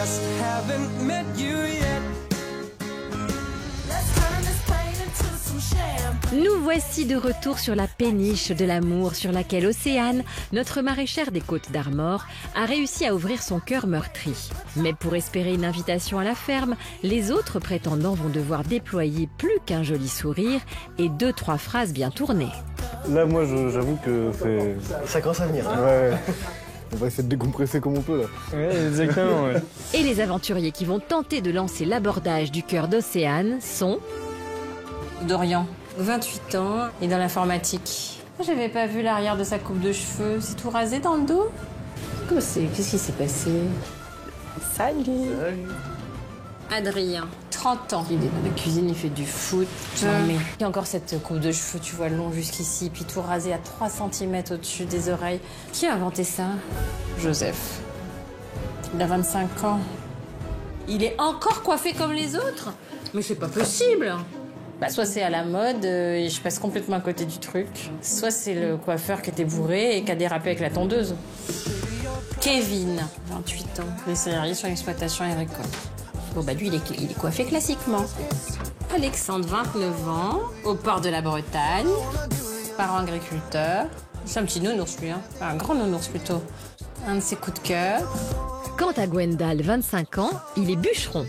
just haven't met you yet. Nous voici de retour sur la péniche de l'amour sur laquelle Océane, notre maraîchère des Côtes d'Armor, a réussi à ouvrir son cœur meurtri. Mais pour espérer une invitation à la ferme, les autres prétendants vont devoir déployer plus qu'un joli sourire et 2-3 phrases bien tournées. Là, moi, j'avoue que c'est... Ça commence à venir. Ouais. On va essayer de décompresser comme on peut, là. Ouais, exactement, ouais. Et les aventuriers qui vont tenter de lancer l'abordage du cœur d'Océane sont... Dorian, 28 ans, et dans l'informatique. J'avais pas vu l'arrière de sa coupe de cheveux. C'est tout rasé dans le dos? Comment c'est? Qu'est-ce qui s'est passé? Salut. Adrien, 30 ans. Il est dans la cuisine, il fait du foot. Mais il y a encore cette coupe de cheveux, tu vois, long jusqu'ici, puis tout rasé à 3 cm au-dessus des oreilles. Qui a inventé ça? Joseph. Il a 25 ans. Il est encore coiffé comme les autres? Mais c'est pas possible. Bah, soit c'est à la mode et je passe complètement à côté du truc, soit c'est le coiffeur qui était bourré et qui a dérapé avec la tondeuse. Kevin, 28 ans, il est salarié sur l'exploitation agricole. Bon bah lui il est coiffé classiquement. Alexandre, 29 ans, au port de la Bretagne, parent agriculteur. C'est un petit nounours lui, hein. Un grand nounours plutôt. Un de ses coups de cœur. Quant à Gwendal, 25 ans, il est bûcheron.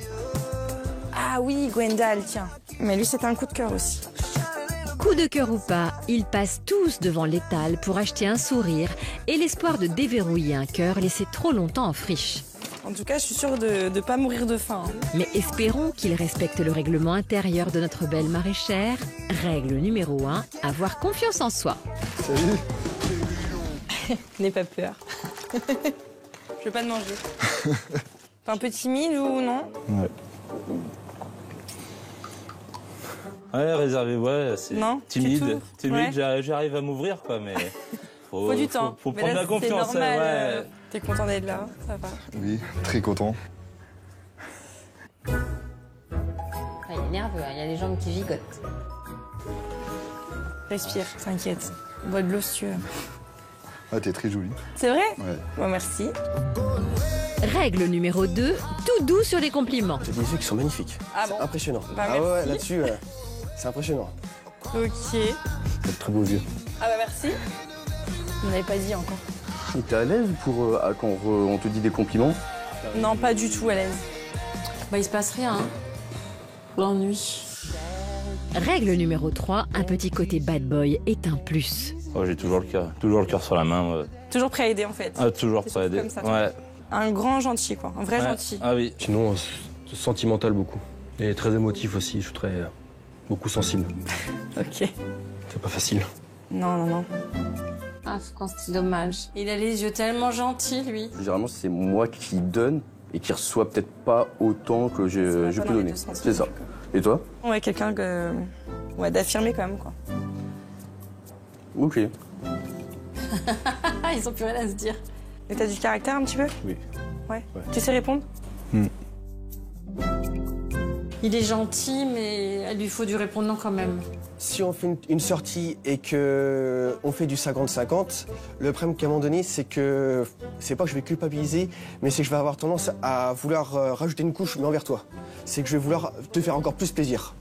Ah oui, Gwendal, tiens. Mais lui, c'était un coup de cœur aussi. Coup de cœur ou pas, ils passent tous devant l'étal pour acheter un sourire et l'espoir de déverrouiller un cœur laissé trop longtemps en friche. En tout cas, je suis sûre de ne pas mourir de faim. Mais espérons qu'ils respectent le règlement intérieur de notre belle maraîchère. Règle numéro 1, avoir confiance en soi. Salut. N'aie pas peur. Je veux pas te manger. T'es un peu timide ou non? Ouais. Ouais, réservé, ouais, c'est Non, timide. Timide, ouais. J'arrive à m'ouvrir, quoi, mais... Faut du temps. Faut Mais prendre là, la confiance, c'est normal, ouais. T'es content d'être là, ça va. Oui, très content. Ah, il est nerveux, hein. Il y a les jambes qui gigotent. Respire, t'inquiète. Bois de l'eau si tu veux. Ah, t'es très jolie. C'est vrai? Ouais. Bon, merci. Règle numéro 2, tout doux sur les compliments. J'ai des yeux qui sont magnifiques. Ah C'est bon? impressionnant. Bah, ah ouais, merci. là-dessus, c'est impressionnant. Ok. T'as de très beaux yeux. Ah bah merci. Vous n'avez pas dit encore. Et t'es à l'aise pour quand on te dit des compliments? Non, pas du tout à l'aise. Bah il se passe rien, hein. L'ennui. Règle numéro 3, un petit côté bad boy est un plus. Oh, j'ai toujours le cœur sur la main. Ouais. Toujours prêt à aider en fait. Ah, toujours T'es prêt à aider. comme ça, toi. Ouais. Un grand gentil quoi, un vrai Ouais. gentil. Ah oui. Sinon, sentimental beaucoup. Et très émotif aussi, je suis très... beaucoup sensible. Ok. C'est pas facile. Non, non, non. Ah, c'est dommage. Il a les yeux tellement gentils, lui. Généralement, c'est moi qui donne et qui reçoit peut-être pas autant que je pas peux dans les donner. deux sens, C'est ça. en tout Et toi? Ouais, quelqu'un ouais, d'affirmer quand même quoi. Ok. Ah, ils ont plus rien à se dire. Mais t'as du caractère un petit peu? Oui. Ouais. Tu sais répondre? Il est gentil, mais il lui faut du répondant quand même. Si on fait une sortie et que on fait du 50-50, le problème qu'à un moment donné, c'est que c'est pas que je vais culpabiliser, mais c'est que je vais avoir tendance à vouloir rajouter une couche, mais envers toi. C'est que je vais vouloir te faire encore plus plaisir.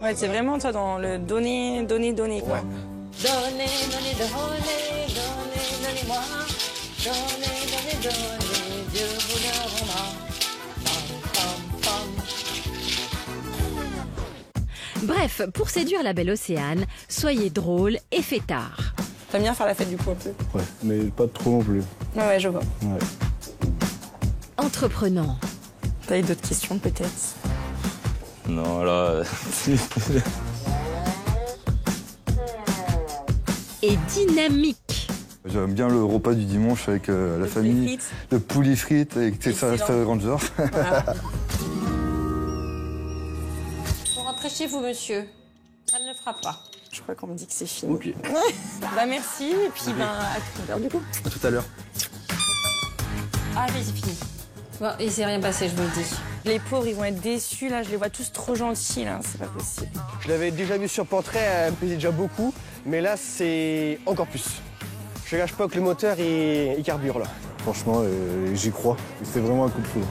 Ouais, c'est vraiment toi dans le donner, donner, donner quoi. Ouais. Donnez, donnez, donnez, donnez, donnez-moi. Donnez, donnez, donnez, Dieu vous le rendra. Pam, pam, pam. Bref, pour séduire la belle Océane, soyez drôle et fêtard. T'aimes bien faire la fête du coup un peu? Ouais, mais pas trop non plus. Ouais, je vois. Ouais. Entreprenant. T'as eu d'autres questions peut-être? Non, là... Et dynamique. J'aime bien le repas du dimanche avec la famille. Le poulet frites avec tes Rangers. Voilà. Vous rentrez chez vous, monsieur. Ça ne le fera pas. Je crois qu'on me dit que c'est fini. Ok. Bah merci, et puis ben à tout à l'heure du coup. À tout à l'heure. Ah, mais c'est fini. Bon, il s'est rien passé, je vous le dis. Les pauvres, ils vont être déçus là, je les vois tous trop gentils là, c'est pas possible. Je l'avais déjà vu sur portrait, elle me plaisait déjà beaucoup, mais là c'est encore plus. Je ne cache pas que le moteur il carbure là. Franchement, j'y crois. C'est vraiment un coup de foudre.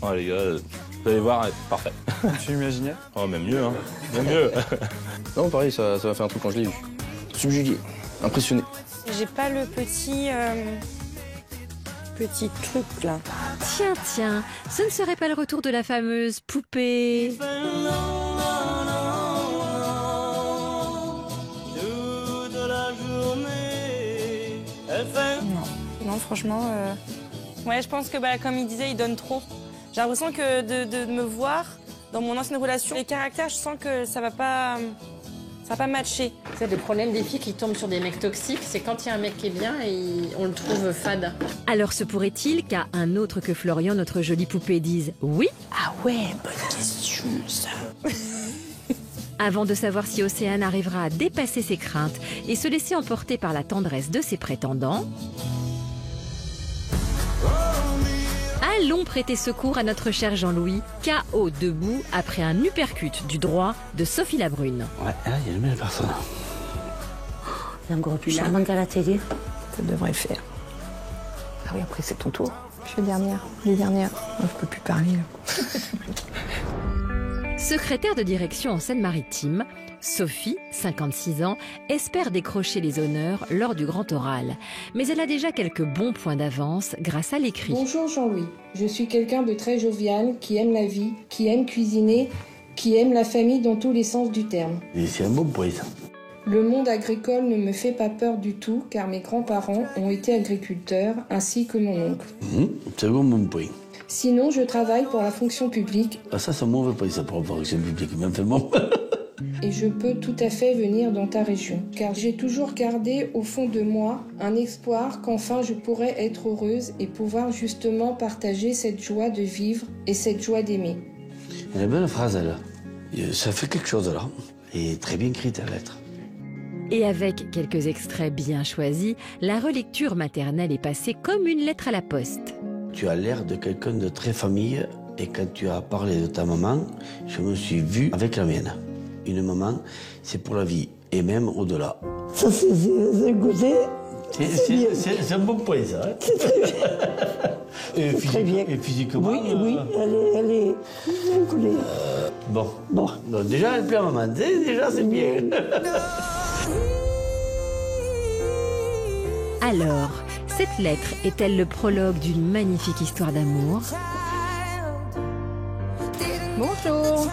Oh les gars, vous allez voir, parfait. Tu l'imaginais? Oh même mieux, hein. Même mieux. Non, pareil, ça m'a fait un truc quand je l'ai vu. Subjugué, impressionné. J'ai pas le petit truc là. Tiens, ce ne serait pas le retour de la fameuse poupée? Non, franchement, ouais, je pense que comme il disait, il donne trop. J'ai l'impression que de me voir dans mon ancienne relation, les caractères, je sens que ça va pas matcher. C'est le problème des filles qui tombent sur des mecs toxiques, c'est quand il y a un mec qui est bien et on le trouve fade. Alors se pourrait-il qu'à un autre que Florian, notre jolie poupée, dise oui? Ah ouais, bonne question ça. Avant de savoir si Océane arrivera à dépasser ses craintes et se laisser emporter par la tendresse de ses prétendants, allons prêter secours à notre cher Jean-Louis, KO debout après un uppercut du droit de Sophie Labrune. Ouais, là, il y a une belle personne. Il y a un gros plus charmant à la télé. Ça devrait le faire. Ah oui, après c'est ton tour. Je suis dernière. Je peux plus parler là. Secrétaire de direction en Seine-Maritime, Sophie, 56 ans, espère décrocher les honneurs lors du grand oral. Mais elle a déjà quelques bons points d'avance grâce à l'écrit. Bonjour Jean-Louis, je suis quelqu'un de très jovial, qui aime la vie, qui aime cuisiner, qui aime la famille dans tous les sens du terme. Et c'est un bon point, ça. Le monde agricole ne me fait pas peur du tout, car mes grands-parents ont été agriculteurs, ainsi que mon oncle. C'est un bon point. Sinon, je travaille pour la fonction publique. Ah, ça, c'est un mauvais point, ça, pour la fonction publique. Mais enfin, bon. Et je peux tout à fait venir dans ta région. Car j'ai toujours gardé au fond de moi un espoir qu'enfin je pourrais être heureuse et pouvoir justement partager cette joie de vivre et cette joie d'aimer. Elle a belle phrase, elle. Ça fait quelque chose, là. Et très bien écrite, la lettre. Et avec quelques extraits bien choisis, la relecture maternelle est passée comme une lettre à la poste. Tu as l'air de quelqu'un de très famille, et quand tu as parlé de ta maman, je me suis vu avec la mienne. Une maman, c'est pour la vie, et même au-delà. Ça, c'est un goûter. C'est un bon point, ça. Hein. C'est très bien. Très bien. Et physiquement... Oui, elle est bien coulée. Bon. Donc, déjà, elle plaît à maman. Déjà, c'est bien. Alors, cette lettre est-elle le prologue d'une magnifique histoire d'amour? Bonjour.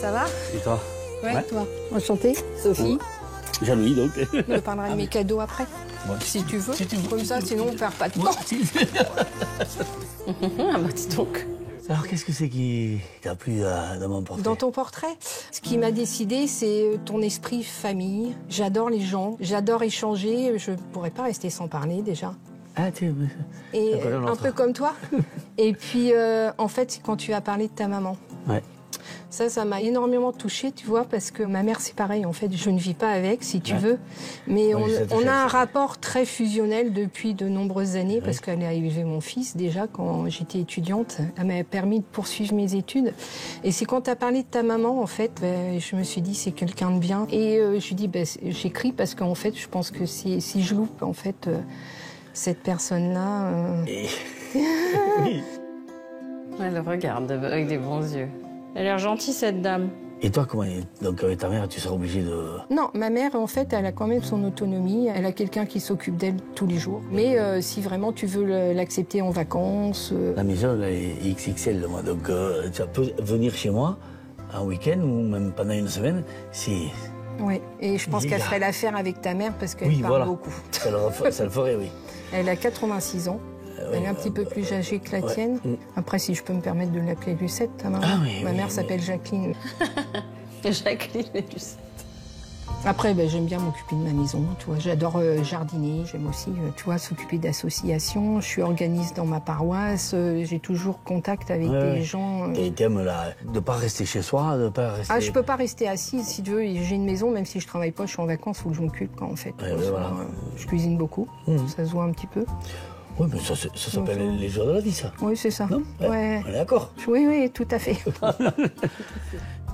Ça va? Et toi? Ouais, toi. Enchantée, Sophie. Jean-Louis, donc. Je parlerai de mes cadeaux après. Ouais. Si tu veux. Comme ça, sinon on perd pas de temps. Ah bah dis donc. Alors, qu'est-ce que c'est qui t'a plu dans mon portrait? Dans ton portrait, ce qui m'a décidé, c'est ton esprit famille. J'adore les gens, j'adore échanger. Je ne pourrais pas rester sans parler déjà. Ah, tu... Et un peu comme toi. Et puis, en fait, c'est quand tu as parlé de ta maman. Ouais. Ça m'a énormément touchée, tu vois, parce que ma mère, c'est pareil. En fait, je ne vis pas avec, si tu veux. Mais on a un rapport très fusionnel depuis de nombreuses années, parce qu'elle a élevé mon fils, déjà, quand j'étais étudiante. Elle m'a permis de poursuivre mes études. Et c'est quand tu as parlé de ta maman, en fait, je me suis dit, c'est quelqu'un de bien. Et je lui dis, j'écris parce qu'en fait, je pense que si je loupe, en fait, cette personne-là... Oui. Elle regarde avec des bons yeux. Elle a l'air gentille, cette dame. Et toi, comment... Donc, avec ta mère, tu seras obligée de... Non, ma mère, en fait, elle a quand même son autonomie. Elle a quelqu'un qui s'occupe d'elle tous les jours. Mais si vraiment tu veux l'accepter en vacances... La maison, elle est XXL, moi. Donc, tu peux venir chez moi un week-end ou même pendant une semaine. Oui, et je pense qu'elle ferait l'affaire avec ta mère parce qu'elle parle beaucoup. Ça le ferait, oui. Elle a 86 ans. Elle est un petit peu plus âgée que la tienne. Après, si je peux me permettre de l'appeler Lucette, ta maman. Ma mère s'appelle Jacqueline. Jacqueline et Lucette. Après, j'aime bien m'occuper de ma maison. Tu vois, j'adore jardiner. J'aime aussi, tu vois, s'occuper d'associations. Je suis organiste dans ma paroisse. J'ai toujours contact avec des gens. Et t'aimes de pas rester chez soi, de pas rester... Ah, je peux pas rester assise. Si tu veux, j'ai une maison, même si je travaille pas, je suis en vacances, faut que je m'occupe quand en fait. Voilà. Je cuisine beaucoup. Ça se voit un petit peu. Oui, mais ça s'appelle les jours de la vie, ça. Oui, c'est ça. Non ouais. On est d'accord. Oui, tout à fait.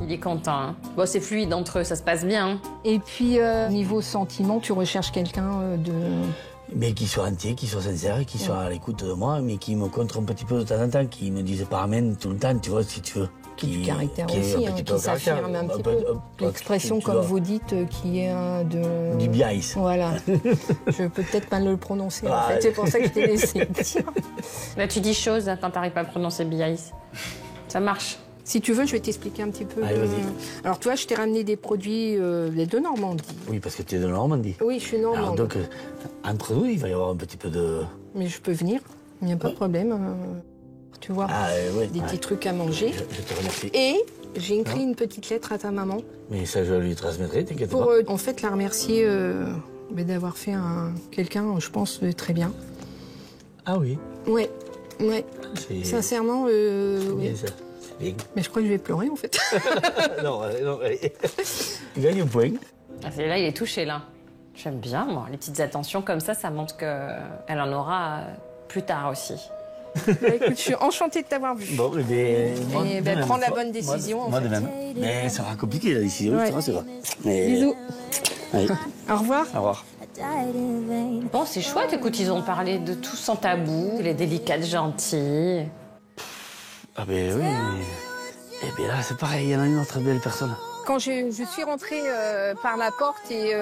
Il est content. Hein. Bon, c'est fluide entre eux, ça se passe bien. Hein. Et puis, niveau sentiment, tu recherches quelqu'un Mais qui soient entiers, qui soient sincères, qui soient à l'écoute de moi, mais qui me contrent un petit peu de temps en temps, qui me disent pas amen tout le temps, tu vois, si tu veux. Du caractère aussi, qui s'affirme un petit peu. L'expression, comme vous dites, qui est de... Du biaïs. Voilà. Je peux peut-être mal le prononcer, en fait. C'est pour ça que je t'ai laissé dire. Bah, tu dis chose quand t'arrives pas à prononcer biaïs. Ça marche. Si tu veux, je vais t'expliquer un petit peu. Allez, vas-y. Alors, toi, je t'ai ramené des produits de Normandie. Oui, parce que tu es de Normandie. Oui, je suis normande. Alors donc, entre nous, il va y avoir un petit peu de... Mais je peux venir, il n'y a pas de problème. Tu vois, des petits trucs à manger. Je te remercie. Et j'ai écrit une petite lettre à ta maman. Mais ça, je lui transmettrai, t'inquiète pas. Pour, en fait, la remercier d'avoir fait quelqu'un, je pense, de très bien. Ah oui? Ouais. Sincèrement, c'est oui. bien ça. Bien. Mais je crois que je vais pleurer, en fait. non, allez. Tu gagnes un point. Ah, là, il est touché, là. J'aime bien, moi. Les petites attentions comme ça montre qu'elle en aura plus tard aussi. Écoute, je suis enchantée de t'avoir vu. Bon, prends la bonne décision. Moi de même. Mais ça va compliquer, la décision, c'est vrai. Bisous. Allez. Au revoir. Au revoir. Bon, c'est chouette, écoute, ils ont parlé de tout sans tabou, les délicates gentilles. Ah ben oui, et bien là, c'est pareil, il y en a une autre belle personne. Quand je suis rentrée par la porte, et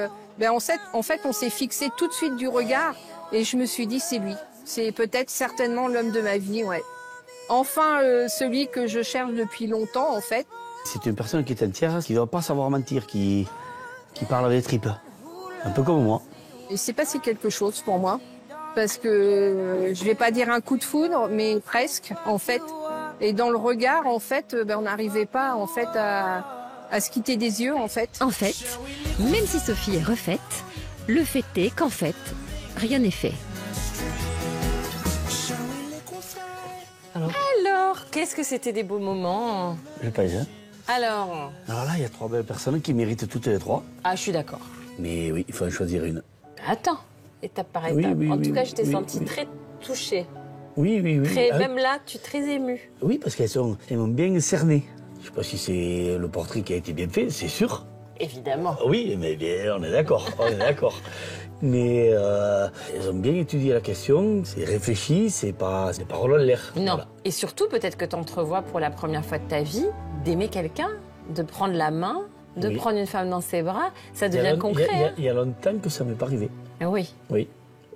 en fait, on s'est fixé tout de suite du regard, et je me suis dit, c'est lui. C'est peut-être certainement l'homme de ma vie, ouais. Enfin, celui que je cherche depuis longtemps, en fait. C'est une personne qui est entière, qui ne va pas savoir mentir, qui parle avec les tripes. Un peu comme moi. Il s'est passé quelque chose pour moi, parce que je vais pas dire un coup de foudre, mais presque, en fait. Et dans le regard, en fait, on n'arrivait pas, en fait, à se quitter des yeux, en fait. En fait, même si Sophie est refaite, le fait est qu'en fait, rien n'est fait. Alors, qu'est-ce que c'était des beaux moments? Je pas hein. Alors là, il y a 3 belles personnes qui méritent toutes les 3. Ah, je suis d'accord. Mais oui, il faut en choisir une. Attends, étape par étape. En tout cas, je t'ai sentie très touchée. Oui. Même là, tu es très émue. Oui, parce qu'elles m'ont bien cerné. Je sais pas si c'est le portrait qui a été bien fait, c'est sûr. Évidemment. Oui, mais bien, on est d'accord, Mais elles ont bien étudié la question, c'est réfléchi, c'est pas paroles en l'air. Non, voilà. Et surtout, peut-être que tu entrevois pour la première fois de ta vie d'aimer quelqu'un, de prendre la main, de prendre une femme dans ses bras, ça devient concret. Il y a longtemps que ça m'est pas arrivé. Oui. Oui.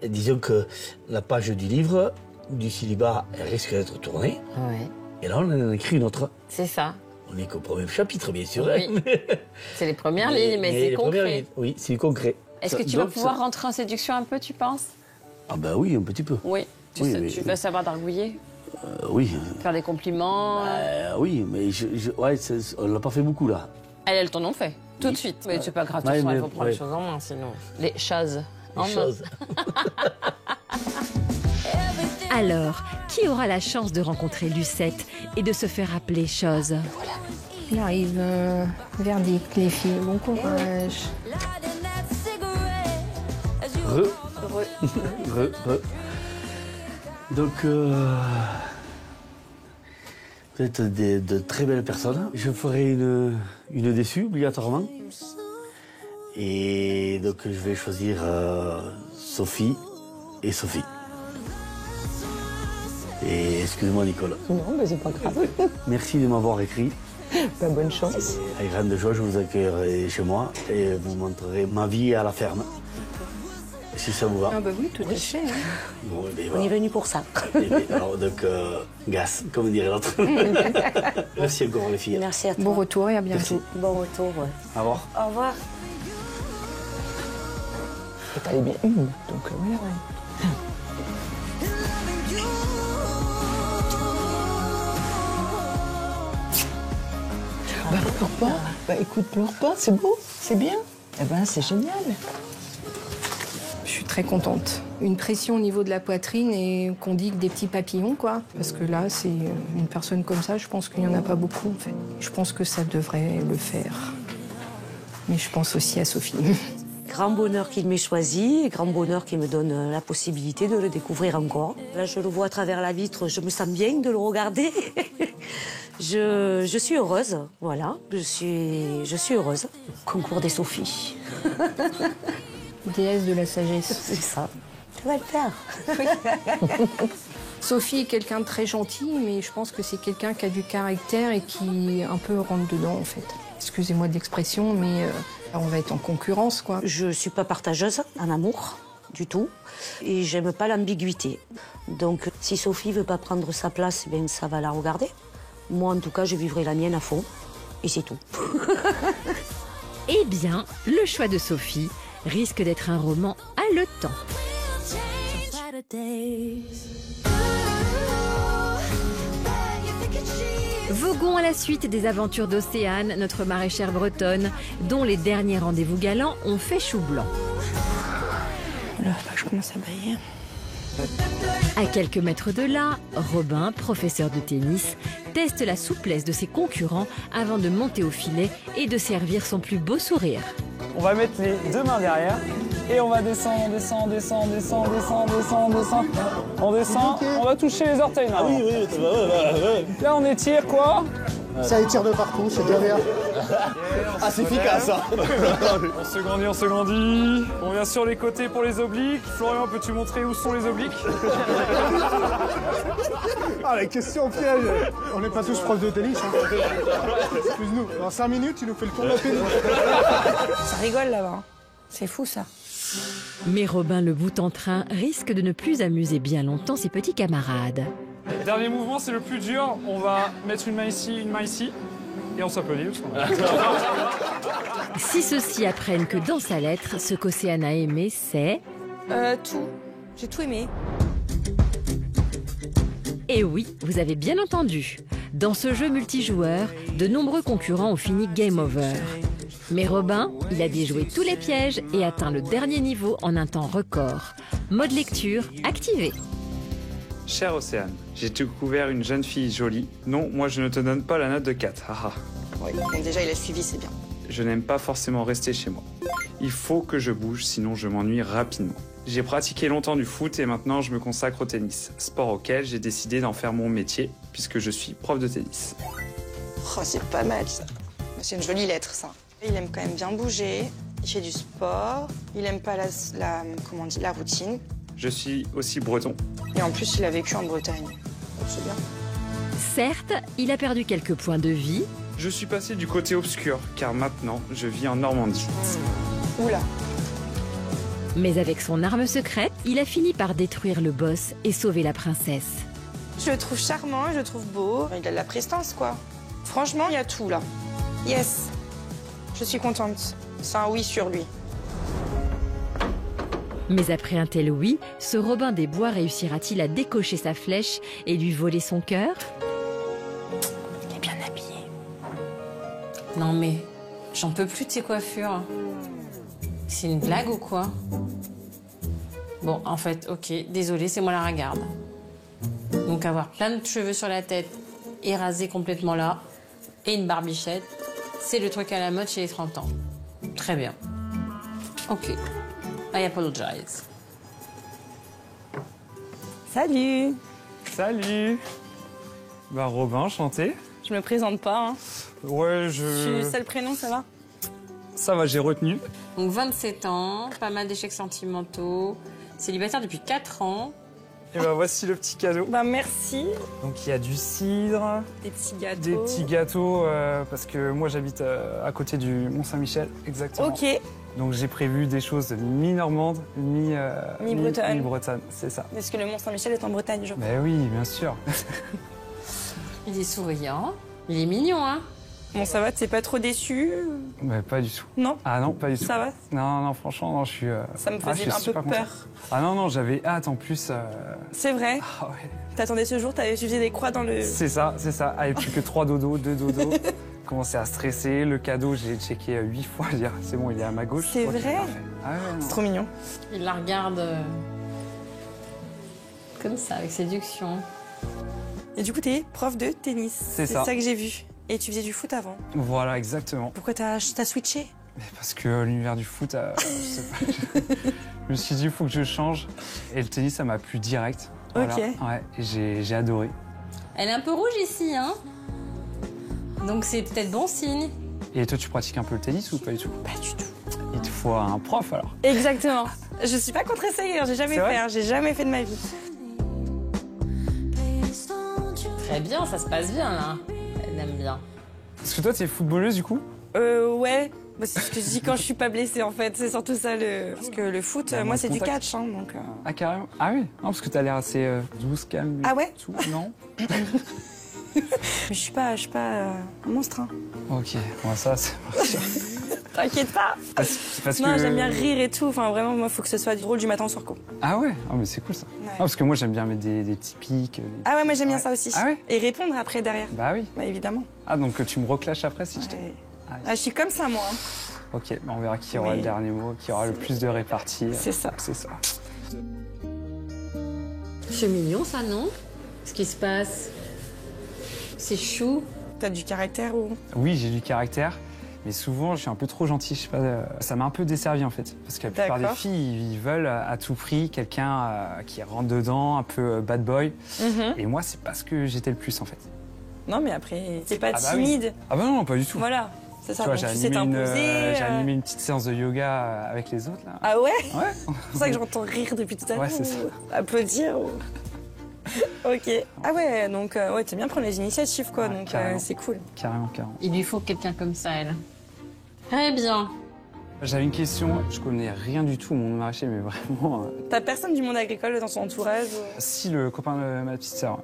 Et disons que la page du livre, du célibat, elle risque d'être tournée. Ouais. Et là, on en a écrit une autre. C'est ça. On n'est qu'au premier chapitre, bien sûr. Oui. C'est les premières lignes, mais c'est concret. Oui, c'est concret. Est-ce que tu vas pouvoir rentrer en séduction un peu, tu penses? Ah ben oui, un petit peu. Oui. Tu vas savoir d'argouiller? Oui. Faire des compliments? Oui, mais on l'a pas fait beaucoup, là. Elles t'en ont fait, tout de suite. Mais c'est pas grave, il faut prendre les choses en main, sinon. Les choses en main. Alors, qui aura la chance de rencontrer Lucette et de se faire appeler Chose? Voilà. Il arrive, verdict, les filles, bon courage. Donc, vous êtes de très belles personnes. Je ferai une déçue, obligatoirement. Et donc, je vais choisir Sophie et Sophie. Et excusez-moi, Nicole. Non, mais c'est pas grave. Merci de m'avoir écrit. Bonne chance. Avec grande joie, je vous accueillerai chez moi et vous montrerez ma vie à la ferme. Si ça vous va. Ah bah oui, tout à fait. Hein. Bon, voilà. On est venu pour ça. Alors donc, gas, comme dirait l'autre. Merci encore les filles. Merci à toi. Bon retour et à bientôt. Merci. Bon retour, ouais. Au revoir. Au revoir. T'as les bien une, donc ouais. Bah pleure pas. Bah écoute, pleure pas, c'est beau, c'est bien. Eh ben c'est génial. Je suis très contente. Une pression au niveau de la poitrine et qu'on dit que des petits papillons, quoi. Parce que là, c'est une personne comme ça, je pense qu'il n'y en a pas beaucoup, en fait. Je pense que ça devrait le faire. Mais je pense aussi à Sophie. Grand bonheur qu'il m'ait choisi, et grand bonheur qu'il me donne la possibilité de le découvrir encore. Là, je le vois à travers la vitre, je me sens bien de le regarder. Je suis heureuse, voilà, je suis heureuse. Concours des Sophies. Déesse de la sagesse. C'est ça. Tu vas le faire. Sophie est quelqu'un de très gentil, mais je pense que c'est quelqu'un qui a du caractère et qui un peu rentre dedans, en fait. Excusez-moi de l'expression, mais on va être en concurrence, quoi. Je suis pas partageuse en amour, du tout. Et j'aime pas l'ambiguïté. Donc, si Sophie veut pas prendre sa place, ben, ça va la regarder. Moi, en tout cas, je vivrai la mienne à fond. Et c'est tout. Eh bien, le choix de Sophie risque d'être un roman haletant. Voguons à la suite des aventures d'Océane, notre maraîchère bretonne, dont les derniers rendez-vous galants ont fait chou blanc. Là, faut pas que je commence à bailler. À quelques mètres de là, Robin, professeur de tennis, teste la souplesse de ses concurrents avant de monter au filet et de servir son plus beau sourire. On va mettre les deux mains derrière et on va descendre, on descend, on descend, on descend, on descend, on descend, on descend. On descend, on va toucher les orteils maintenant. Ah oui, ouais. Là on étire quoi? Ça étire de partout, c'est bien vert. Ah c'est efficace ça. On se grandit. On vient sur les côtés pour les obliques. Florian, peux-tu montrer où sont les obliques? Ah la question piège. On n'est pas tous profs de tennis. Hein. Excuse-nous, dans 5 minutes, tu nous fais le tour de la péniche. Ça rigole là-bas. C'est fou ça. Mais Robin le bout en train risque de ne plus amuser bien longtemps ses petits camarades. Dernier mouvement, c'est le plus dur. On va mettre une main ici, et on s'applaudit. Si ceux-ci apprennent que dans sa lettre, ce qu'Océane a aimé, c'est... Tout. J'ai tout aimé. Et oui, vous avez bien entendu. Dans ce jeu multijoueur, de nombreux concurrents ont fini game over. Mais Robin, il a déjoué tous les pièges et atteint le dernier niveau en un temps record. Mode lecture activé. Chère Océane, j'ai découvert une jeune fille jolie. Non, moi je ne te donne pas la note de 4. Haha. Oui, donc déjà il a suivi, c'est bien. Je n'aime pas forcément rester chez moi. Il faut que je bouge, sinon je m'ennuie rapidement. J'ai pratiqué longtemps du foot et maintenant je me consacre au tennis, sport auquel j'ai décidé d'en faire mon métier puisque je suis prof de tennis. Oh, c'est pas mal ça. C'est une jolie lettre ça. Il aime quand même bien bouger, il fait du sport, il aime pas la routine. Je suis aussi breton. Et en plus, il a vécu en Bretagne. Donc c'est bien. Certes, il a perdu quelques points de vie. Je suis passé du côté obscur, car maintenant, je vis en Normandie. Oula. Mais avec son arme secrète, il a fini par détruire le boss et sauver la princesse. Je le trouve charmant, je le trouve beau. Il a de la prestance, quoi. Franchement, il y a tout, là. Yes. Je suis contente. C'est un oui sur lui. Mais après un tel oui, ce Robin des Bois réussira-t-il à décocher sa flèche et lui voler son cœur? Il est bien habillé. Non mais, j'en peux plus de ces coiffures. C'est une blague ou quoi? Bon, en fait, ok, désolée, c'est moi la ragarde. Donc avoir plein de cheveux sur la tête et rasé complètement là, et une barbichette, c'est le truc à la mode chez les 30 ans. Très bien. Ok. I apologize. Salut. Salut. Bah Robin, enchanté. Je me présente pas, hein. Ouais, Tu sais le prénom, ça va? Ça va, j'ai retenu. Donc 27 ans, pas mal d'échecs sentimentaux, célibataire depuis 4 ans. Et bah voici le petit cadeau. Bah merci. Donc il y a du cidre. Des petits gâteaux. Des petits gâteaux, parce que moi j'habite à côté du Mont-Saint-Michel, exactement. Ok. Donc j'ai prévu des choses mi-normande, mi-bretonne. Mi-bretonne, c'est ça. Est-ce que le Mont-Saint-Michel est en Bretagne, je crois? Ben oui, bien sûr. Il est souriant, il est mignon, hein? Bon, ça va, t'es pas trop déçu? Ben pas du tout. Non? Ah non, pas du tout. Ça va? Non, franchement, non, je suis... Ça me faisait un peu peur. Content. Ah non, j'avais hâte en plus. C'est vrai? Ah ouais. T'attendais ce jour, tu faisais des croix dans le... C'est ça. Avec plus que 3 dodos, 2 dodos. Commencé à stresser. Le cadeau, j'ai checké 8 fois. Je veux dire, c'est bon, il est à ma gauche. C'est vrai? Ah ouais, c'est trop mignon. Il la regarde comme ça, avec séduction. Et du coup, t'es prof de tennis. C'est ça. C'est ça que j'ai vu. Et tu faisais du foot avant. Voilà, exactement. Pourquoi t'as switché? Parce que l'univers du foot, je sais pas. Je me suis dit, il faut que je change. Et le tennis, ça m'a plu direct. Voilà. Ok. Ouais, j'ai adoré. Elle est un peu rouge ici, hein? Donc c'est peut-être bon signe. Et toi, tu pratiques un peu le tennis ou pas du tout? Pas du tout. Il te faut un prof alors. Exactement. Je suis pas contre essayer, j'ai jamais fait, j'ai jamais fait de ma vie. Très bien, ça se passe bien là. Elle aime bien. Est-ce que toi, tu es footballeuse du coup? Ouais. Bah, c'est ce que je dis quand je suis pas blessée en fait, c'est surtout ça le... Parce que le foot, moi c'est du catch hein, donc... Ah carrément? Ah oui? Non, parce que t'as l'air assez douce, calme. Ah ouais? Tout, non? Je suis pas un monstre hein. Ok, bon ça c'est... T'inquiète pas. Parce non, que... j'aime bien rire et tout, enfin vraiment moi faut que ce soit drôle du matin au soir quoi. Ah ouais? Ah mais c'est cool ça. Ouais. Non, parce que moi j'aime bien mettre des typiques. Ah ouais, moi j'aime bien ça aussi. Ah ouais? Et répondre après derrière. Bah oui. Bah évidemment. Ah donc tu me reclashes après si je te... Ah, je suis comme ça moi. Ok, on verra qui aura le dernier mot, qui aura le plus de répartie. C'est ça. C'est ça. C'est mignon ça, non? Ce qui se passe. C'est chou. T'as du caractère ou... Oui, j'ai du caractère, mais souvent je suis un peu trop gentil, je sais pas. Ça m'a un peu desservi en fait, parce que la plupart des filles, ils veulent à tout prix quelqu'un qui rentre dedans, un peu bad boy. Et moi, c'est pas ce que j'étais le plus en fait. Non, mais après, t'es pas bah timide. Oui. Ah bah non, pas du tout. Voilà. C'est ça, tu vois, donc tu sais t'imposer. J'ai animé une petite séance de yoga avec les autres là. Ah ouais? Ouais. C'est pour ça que j'entends rire depuis tout à l'heure. Ouais, c'est ça. Applaudir. Ok. Ah ouais, donc ouais, t'aimes bien prendre les initiatives quoi, donc c'est cool. Carrément. Il lui faut quelqu'un comme ça, elle. Très bien. J'avais une question, je connais rien du tout au monde maraîcher, mais vraiment... T'as personne du monde agricole dans son entourage? Si, le copain de ma petite sœur.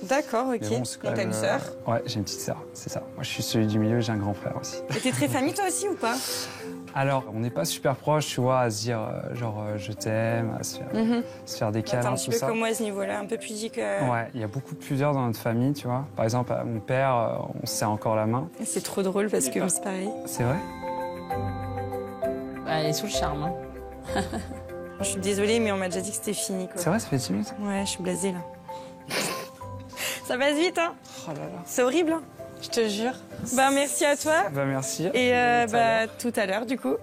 D'accord, ok. Bon, donc t'as une sœur? Ouais, j'ai une petite sœur, c'est ça. Moi je suis celui du milieu, j'ai un grand frère aussi. Et t'es très famille toi aussi ou pas? Alors, on n'est pas super proches, tu vois, à se dire genre je t'aime, à se faire des câlins, tout ça. T'es un petit peu comme moi à ce niveau-là, un peu pudique. Ouais, il y a beaucoup de pudeur dans notre famille, tu vois. Par exemple, mon père, on se serre encore la main. C'est trop drôle parce que c'est pareil. C'est vrai? Elle est sous le charme. Hein. Je suis désolée, mais on m'a déjà dit que c'était fini. C'est vrai, ça fait 10 minutes? Ouais, je suis blasée là. Ça passe vite, hein? Oh là là. C'est horrible, hein? Je te jure. Bah, merci à toi. Bah, merci. Et tout à l'heure, du coup.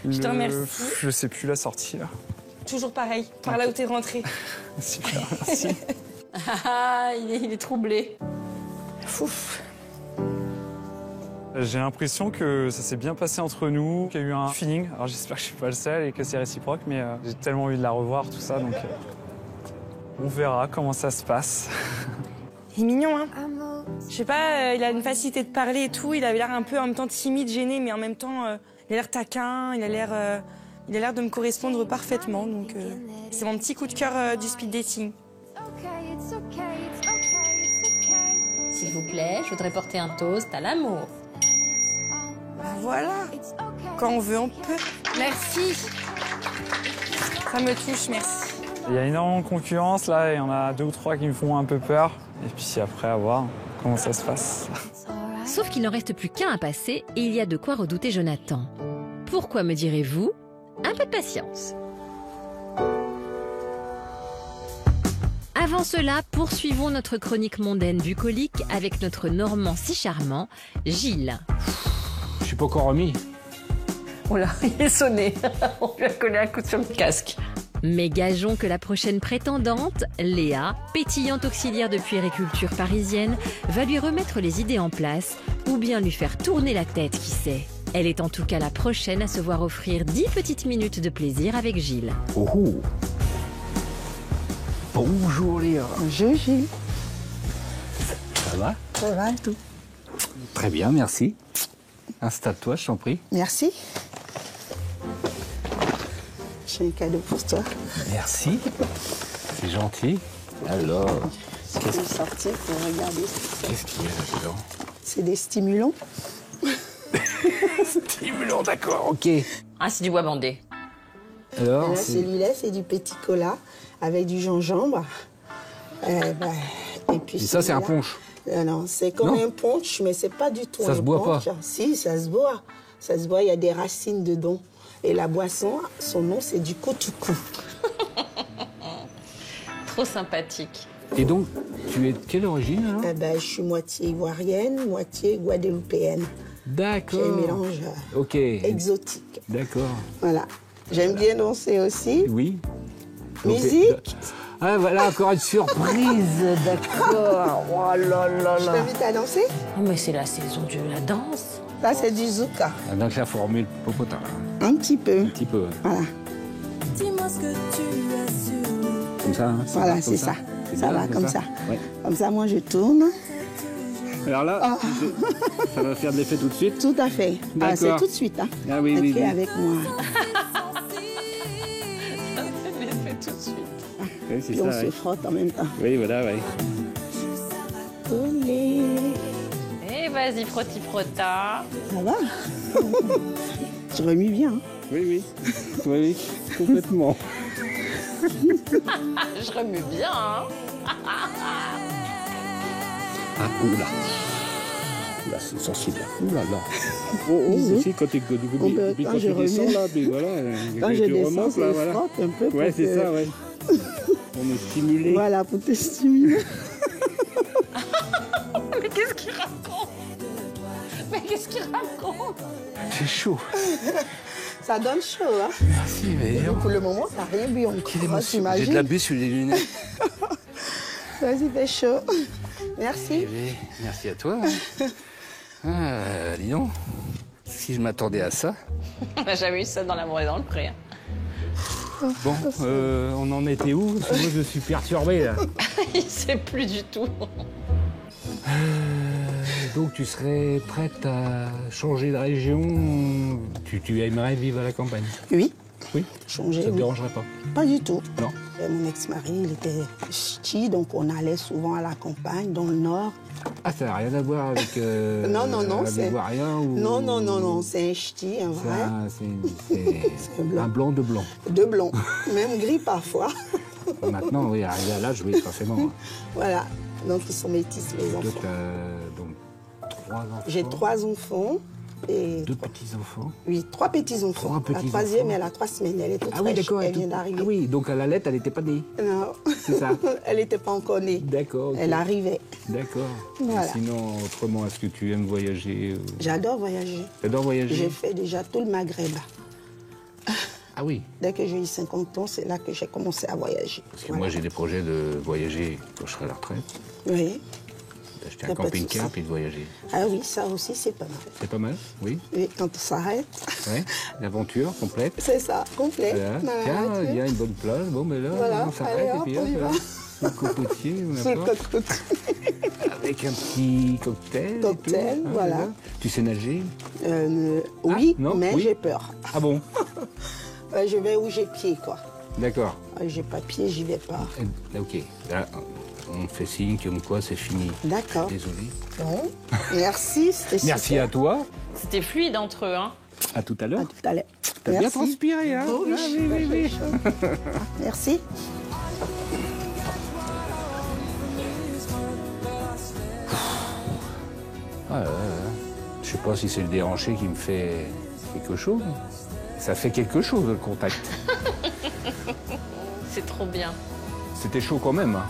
Je te remercie. Je sais plus la sortie, là. Toujours pareil, par là où t'es rentré. Super, merci. Il est troublé. Fouf. J'ai l'impression que ça s'est bien passé entre nous, qu'il y a eu un feeling. Alors j'espère que je suis pas le seul et que c'est réciproque, mais j'ai tellement envie de la revoir, tout ça, donc on verra comment ça se passe. Il est mignon, hein? Je sais pas, il a une facilité de parler et tout, il avait l'air un peu en même temps timide, gêné, mais en même temps, il a l'air taquin, il a l'air de me correspondre parfaitement, donc c'est mon petit coup de cœur du speed dating. S'il vous plaît, je voudrais porter un toast à l'amour. Voilà. Quand on veut, on peut. Merci. Ça me touche, merci. Il y a énormément de concurrence, là, et il y en a 2 ou 3 qui me font un peu peur. Et puis après, à voir comment ça se passe. Sauf qu'il n'en reste plus qu'un à passer et il y a de quoi redouter Jonathan. Pourquoi me direz-vous? Un peu de patience. Avant cela, poursuivons notre chronique mondaine bucolique avec notre Normand si charmant, Gilles. Je suis pas encore remis. Oh là, il est sonné. On lui a collé un coup sur le casque. Mais gageons que la prochaine prétendante, Léa, pétillante auxiliaire de puériculture parisienne, va lui remettre les idées en place ou bien lui faire tourner la tête, qui sait. Elle est en tout cas la prochaine à se voir offrir 10 petites minutes de plaisir avec Gilles. Oh oh. Bonjour Léa. Bonjour Gilles. Ça va? Ça va et tout? Très bien, merci. Installe-toi, je t'en prie. Merci. J'ai un cadeau pour toi. Merci. C'est gentil. Alors, Je vais sortir pour regarder. qu'est-ce qu'il y a là-dedans? C'est des stimulants. Stimulant, d'accord, ok. Ah, c'est du bois bandé. Alors, Là, celui-là, c'est du petit cola avec du gingembre. Et puis Et ça, c'est un celui-là- punch. Non, c'est comme un punch, mais c'est pas du tout Ça un se boit punch. pas? Si, ça se boit. Ça se boit, il y a des racines dedans. Et la boisson, son nom, c'est du koutuku. Trop sympathique. Et donc, tu es de quelle origine alors? Je suis moitié ivoirienne, moitié guadeloupéenne. D'accord. J'ai un mélange Ok. exotique. D'accord. Voilà. J'aime bien danser aussi. Oui. Donc, Musique. Ah, voilà, encore une surprise. D'accord. Oh là là Je là. t'invite à danser. Oh, mais c'est la saison de la danse. Là, c'est du zouka. Ah, donc là, il faut remuer le popotin. Un petit peu. Un petit peu. Voilà. Dis-moi Comme ça, hein, Voilà, c'est ça. Ça va comme ça. Ouais. Comme ça, moi, je tourne. Alors là, ça va faire de l'effet tout de suite. Tout à fait. Ah, c'est tout de suite. Hein. Ah oui, oui, oui. Avec moi. Ça fait de l'effet tout de suite. Oui, c'est Puis ça, on oui. se frotte en même temps. Oui, voilà, oui. Et vas-y, frotti frotta. Ça va. Tu remues bien. Hein. Oui, oui. Oui, oui, complètement. Je remue bien, hein. Ah, oula. Là, c'est sensible. Oula, là. Oh, aussi, quand tu descends là, puis voilà. Quand je tu descends, remontes, là, voilà. frotte un peu. Ouais, c'est ça, ouais. On est stimulé. Voilà, pour te stimuler. Mais qu'est-ce qu'il raconte? Mais qu'est-ce qu'il raconte? C'est chaud. Ça donne chaud, hein. Merci, mais pour le moment, ça n'a rien bu encore. j'ai de la buée sur les lunettes. Vas-y, fais chaud. Merci. Merci à toi. Ah, dis donc, si je m'attendais à ça. On n'a jamais eu ça dans l'amour et dans le pré. Hein. Bon, on en était où? Parce que moi, je suis perturbé, là. Il sait plus du tout. Donc, tu serais prête à changer de région? Tu aimerais vivre à la campagne? Oui. Oui? Changer, Ça te oui. dérangerait pas? Pas du tout. Non. Mon ex-mari, il était ch'ti, donc on allait souvent à la campagne, dans le nord. Ah, ça n'a rien à voir avec... non, c'est... Ou... Non, c'est un ch'ti, un vrai. C'est un blanc de blanc. De blanc, même gris parfois. Maintenant, oui, arrivé à l'âge, oui, forcément. Voilà, donc ils sont métis, les enfants. Donc, 3 enfants. J'ai 3 enfants. Et 2 petits-enfants? Oui, 3 petits-enfants. La troisième, elle a 3 semaines. Elle est toute fraîche. D'accord. Elle vient d'arriver. Ah oui, donc à la lettre, elle n'était pas née? Non. C'est ça? Elle n'était pas encore née. D'accord. Okay. Elle arrivait. D'accord. Voilà. Sinon, autrement, est-ce que tu aimes voyager? J'adore voyager. T'adores voyager? J'ai fait déjà tout le Maghreb. Ah oui? Dès que j'ai eu 50 ans, c'est là que j'ai commencé à voyager. Parce que moi, j'ai des projets de voyager quand je serai à la retraite. Oui. D'acheter un camping-car puis de voyager. Ah oui, ça aussi, c'est pas mal. C'est pas mal, oui. Et quand on s'arrête. Oui, l'aventure complète. C'est ça, complète. Voilà. Tiens, il y a une bonne plage. Bon, mais là, voilà, on s'arrête et puis hop, là, sous le cocotier. Sous le cocotier. Avec un petit cocktail. Cocktail, et tout, voilà. Là. Tu sais nager? Oui, non, mais j'ai peur. Ah bon? Je vais où j'ai pied, quoi. D'accord. J'ai pas pied, j'y vais pas. Ok. Là, on fait signe comme quoi c'est fini. D'accord. Désolé. Bon. Merci, c'était super. Merci à toi. C'était fluide entre eux, hein. À tout à l'heure. À tout à l'heure. T'as bien transpiré, hein? Oh, oui, oui. Merci. Je sais pas si c'est le déhanché qui me fait quelque chose. Ça fait quelque chose, le contact. C'est trop bien. C'était chaud quand même. Hein.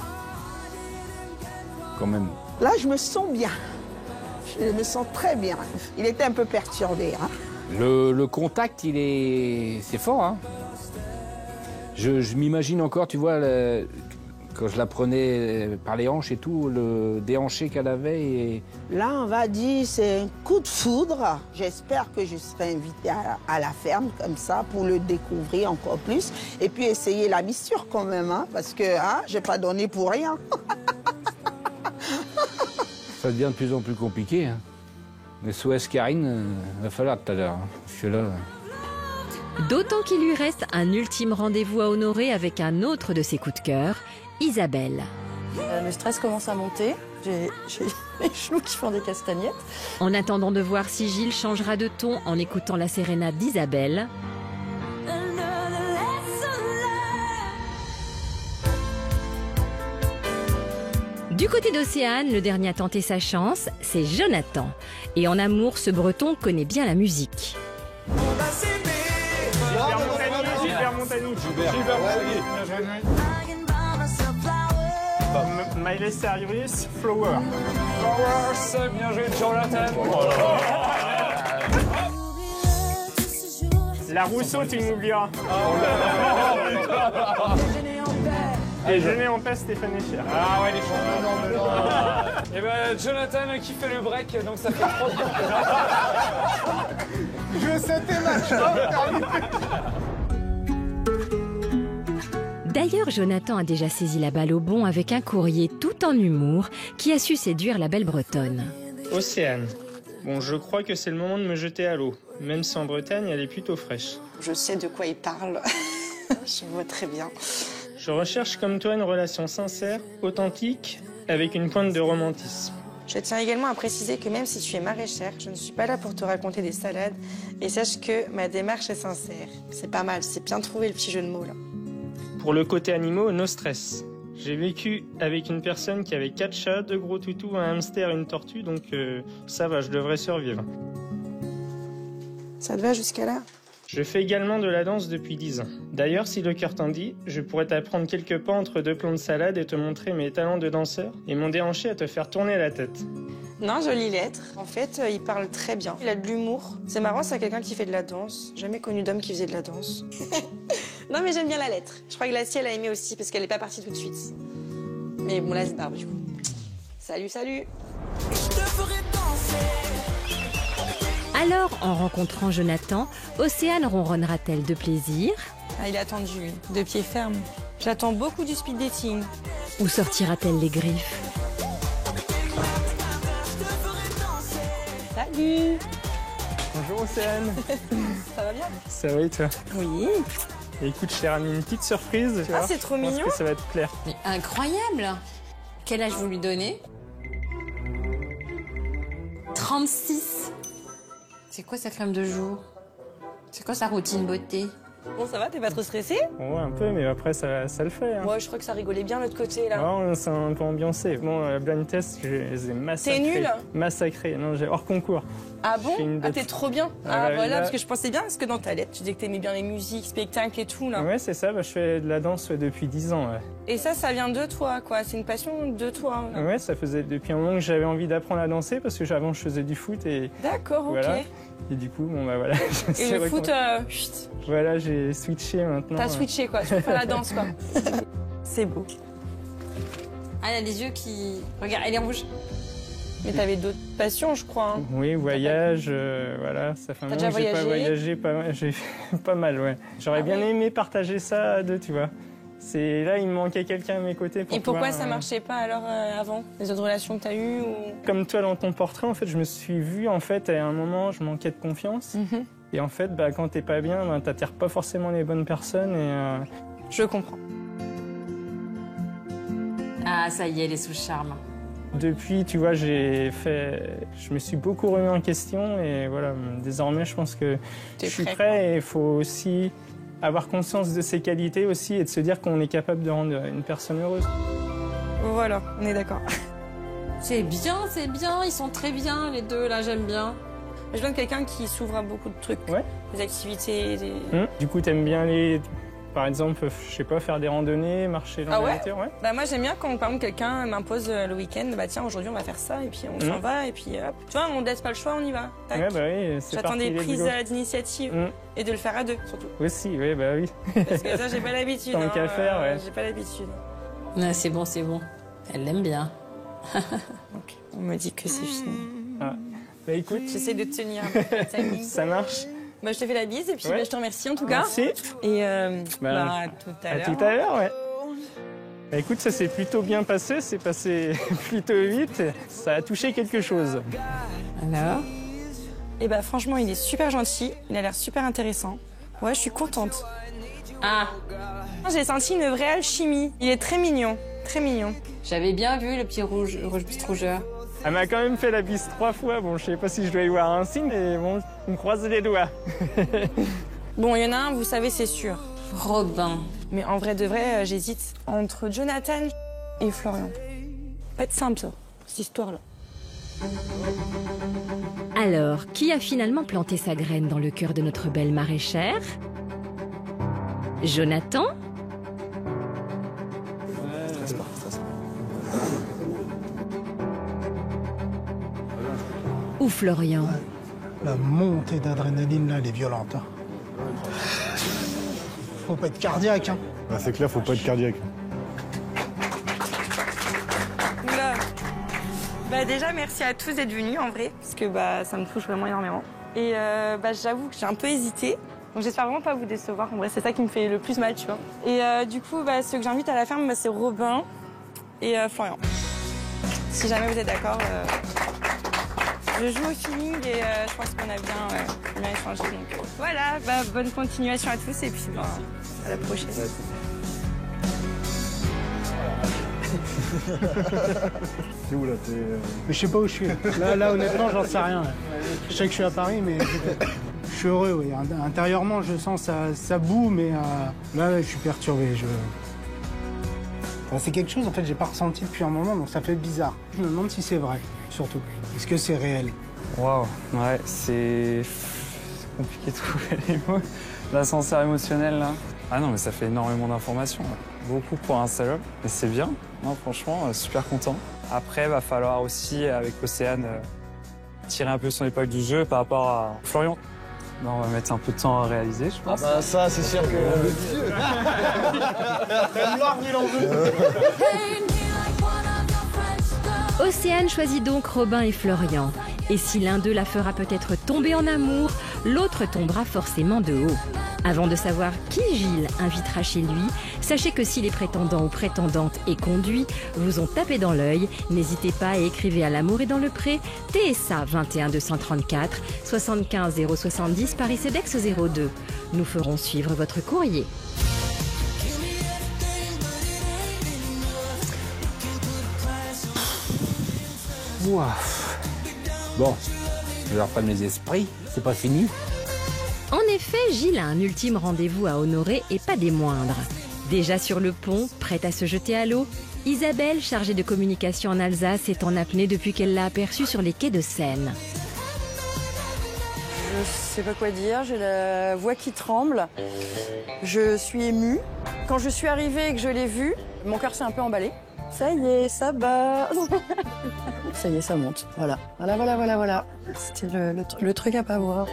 Quand même. Là, je me sens bien. Je me sens très bien. Il était un peu perturbé. Hein. Le contact, c'est fort. Hein. Je m'imagine encore, tu vois, quand je la prenais par les hanches et tout, le déhanché qu'elle avait. Et... Là, on va dire, c'est un coup de foudre. J'espère que je serai invitée à la ferme comme ça pour le découvrir encore plus. Et puis essayer la missure quand même, hein, parce que je n'ai pas donné pour rien. Ça devient de plus en plus compliqué. Hein. Mais SOS Karine, il va falloir tout à l'heure. Hein, parce que là... D'autant qu'il lui reste un ultime rendez-vous à honorer avec un autre de ses coups de cœur, Isabelle. Le stress commence à monter. J'ai les genoux qui font des castagnettes. En attendant de voir si Gilles changera de ton en écoutant la sérénade d'Isabelle, du côté d'Océane, le dernier à tenter sa chance, c'est Jonathan. Et en amour, ce breton connaît bien la musique. Gilbert Montagny. Miley Cyrus, Flower. Flowers, bien joué, Jonathan. La Rousseau, tu m'oublieras. Et Gêné en paix, Stéphane Echer. Ah ouais, les champions. Et ben Jonathan qui fait le break, donc ça fait 3 points. Je sais tes matchs. D'ailleurs, Jonathan a déjà saisi la balle au bon avec un courrier tout en humour qui a su séduire la belle Bretonne. Océane. Bon, je crois que c'est le moment de me jeter à l'eau, même si en Bretagne, elle est plutôt fraîche. Je sais de quoi il parle. Je vois très bien. Je recherche comme toi une relation sincère, authentique, avec une pointe de romantisme. Je tiens également à préciser que même si tu es maraîchère, je ne suis pas là pour te raconter des salades. Et sache que ma démarche est sincère. C'est pas mal, c'est bien trouvé le petit jeu de mots là. Pour le côté animaux, no stress. J'ai vécu avec une personne qui avait 4 chats, 2 gros toutous, un hamster et une tortue, donc ça va, je devrais survivre. Ça te va jusqu'à là? Je fais également de la danse depuis 10 ans. D'ailleurs, si le cœur t'en dit, je pourrais t'apprendre quelques pas entre 2 plombs de salade et te montrer mes talents de danseur et mon déhanché à te faire tourner la tête. Non, jolie lettre. En fait, il parle très bien. Il a de l'humour. C'est marrant, c'est quelqu'un qui fait de la danse. Jamais connu d'homme qui faisait de la danse. Non, mais j'aime bien la lettre. Je crois que Lassie, elle a aimé aussi parce qu'elle n'est pas partie tout de suite. Mais bon, là, c'est barbe du coup. Salut, salut. Alors, en rencontrant Jonathan, Océane ronronnera-t-elle de plaisir? Ah, il est attendu, lui. De pied ferme. J'attends beaucoup du speed dating. Ou sortira-t-elle les griffes? Salut. Bonjour Océane. Ça va bien? Ça va et toi? Oui. Et écoute, je t'ai ramené une petite surprise. Ah, c'est trop mignon. Je pense que ça va te plaire. Mais incroyable! Quel âge vous lui donnez? 36. C'est quoi sa crème de jour? C'est quoi sa routine beauté? Bon, ça va, t'es pas trop stressé? Ouais, un peu, mais après, ça le fait. Hein. Moi, je crois que ça rigolait bien de l'autre côté, là. Ouais, on s'est un peu ambiancé. Bon, la blind test, je les ai massacrés. T'es nul? Massacrés. Non, j'ai hors concours. Ah bon? Ah, t'es trop bien. Ah, bah, voilà, là... parce que je pensais bien, parce que dans ta lettre, tu disais que t'aimais bien les musiques, spectacles et tout, là. Ouais, c'est ça, bah, je fais de la danse depuis 10 ans. Ouais. Et ça vient de toi, quoi. C'est une passion de toi. Là. Ouais, ça faisait depuis un moment que j'avais envie d'apprendre à danser, parce que avant, je faisais du foot et... D'accord, voilà. ok. Et du coup, bon, bah voilà. Et le foot, voilà, j'ai switché maintenant. T'as switché, quoi. Tu peux faire la danse, quoi. C'est beau. Ah, il y a les yeux qui... Regarde, elle est rouge. Mais t'avais d'autres passions, je crois. Hein. Oui, voyage, voilà. Ça fait un moment que j'ai pas voyagé, j'ai fait pas mal, ouais. J'aurais bien aimé partager ça à deux, tu vois. C'est là, il me manquait quelqu'un à mes côtés. Et pourquoi ça marchait pas alors avant? Les autres relations que t'as eues ou... Comme toi dans ton portrait, en fait, je me suis vue, en fait, à un moment, je manquais de confiance. Et en fait, bah, quand t'es pas bien, bah, t'attires pas forcément les bonnes personnes et... Je comprends. Ah, ça y est, elle est sous le charme. Depuis, tu vois, je me suis beaucoup remis en question et voilà, désormais, je pense que je suis prêt et il faut aussi avoir conscience de ses qualités aussi et de se dire qu'on est capable de rendre une personne heureuse. Voilà, on est d'accord. C'est bien, ils sont très bien les deux, là, j'aime bien. Je donne quelqu'un qui s'ouvre à beaucoup de trucs, des activités. Du coup, t'aimes bien par exemple, je sais pas, faire des randonnées, marcher dans la nature, Bah moi j'aime bien quand par exemple quelqu'un m'impose le week-end, bah tiens aujourd'hui on va faire ça et puis on s'en va et puis hop. Tu vois, on ne laisse pas le choix, on y va. Tac. Ouais, bah oui, c'est J'attends des prises d'initiative et de le faire à deux surtout. Aussi, oui, bah oui. Parce que ça j'ai pas l'habitude. Tant qu'à faire, ouais. J'ai pas l'habitude. Ouais, c'est bon. Elle l'aime bien. Ok, on me dit que c'est fini. Ah. Bah écoute. J'essaie de tenir. Ça marche. Bah, je te fais la bise et puis bah, je te remercie en tout cas. Merci. Et tout à l'heure. À tout à l'heure, ouais. Bah, écoute, ça s'est plutôt bien passé, c'est passé plutôt vite. Ça a touché quelque chose. Alors? Et bah franchement, il est super gentil, il a l'air super intéressant. Ouais, je suis contente. Ah! J'ai senti une vraie alchimie. Il est très mignon, très mignon. J'avais bien vu le petit rouge petite rougeur. Elle m'a quand même fait la bise 3 fois. Bon, je sais pas si je dois y voir un signe, mais bon, on croise les doigts. Bon, il y en a un, vous savez, c'est sûr. Robin. Mais en vrai de vrai, j'hésite entre Jonathan et Florian. Pas de simple, ça, cette histoire-là. Alors, qui a finalement planté sa graine dans le cœur de notre belle maraîchère? Jonathan? Ou Florian? La montée d'adrénaline, là, elle est violente. Hein. Faut pas être cardiaque. Hein. Bah, c'est clair, faut pas être cardiaque. Oula. Bah, déjà, merci à tous d'être venus, en vrai, parce que bah, ça me touche vraiment énormément. Et bah, j'avoue que j'ai un peu hésité, Donc j'espère vraiment pas vous décevoir. En vrai, c'est ça qui me fait le plus mal, tu vois. Et du coup, ceux que j'invite à la ferme, c'est Robin et Florian. Si jamais vous êtes d'accord, je joue au feeling et je pense qu'on a bien échangé. Donc voilà, bonne continuation à tous et puis à la prochaine. T'es où là? Je sais pas où je suis. Là honnêtement, j'en sais rien. Je sais que je suis à Paris, mais je suis heureux, oui. Intérieurement, je sens ça boue, mais là, je suis perturbé. Enfin, c'est quelque chose, en fait, j'ai pas ressenti depuis un moment, donc ça fait bizarre. Je me demande si c'est vrai, surtout. Est-ce que c'est réel? Waouh, ouais, c'est compliqué de trouver les mots. L'ascenseur émotionnel, là. Ah non, mais ça fait énormément d'informations. Beaucoup pour un seul homme, mais c'est bien. Non, franchement, super content. Après, va falloir aussi, avec Océane, tirer un peu son épingle du jeu par rapport à Florian. Non, on va mettre un peu de temps à réaliser, je pense. Ah bah ça, c'est sûr que... Océane choisit donc Robin et Florian. Et si l'un d'eux la fera peut-être tomber en amour, l'autre tombera forcément de haut. Avant de savoir qui Gilles invitera chez lui, sachez que si les prétendants ou prétendantes et conduits vous ont tapé dans l'œil, n'hésitez pas à écrire à l'amour et dans le pré, TSA 21 234 75 070 Paris Cedex 02. Nous ferons suivre votre courrier. Ouah. Bon, je vais reprendre mes esprits, c'est pas fini. En effet, Gilles a un ultime rendez-vous à honorer et pas des moindres. Déjà sur le pont, prête à se jeter à l'eau, Isabelle, chargée de communication en Alsace, est en apnée depuis qu'elle l'a aperçue sur les quais de Seine. Je sais pas quoi dire, j'ai la voix qui tremble. Je suis émue. Quand je suis arrivée et que je l'ai vue, mon cœur s'est un peu emballé. Ça y est, ça bat. Ça y est, ça monte. Voilà. Voilà. C'était le truc à pas voir.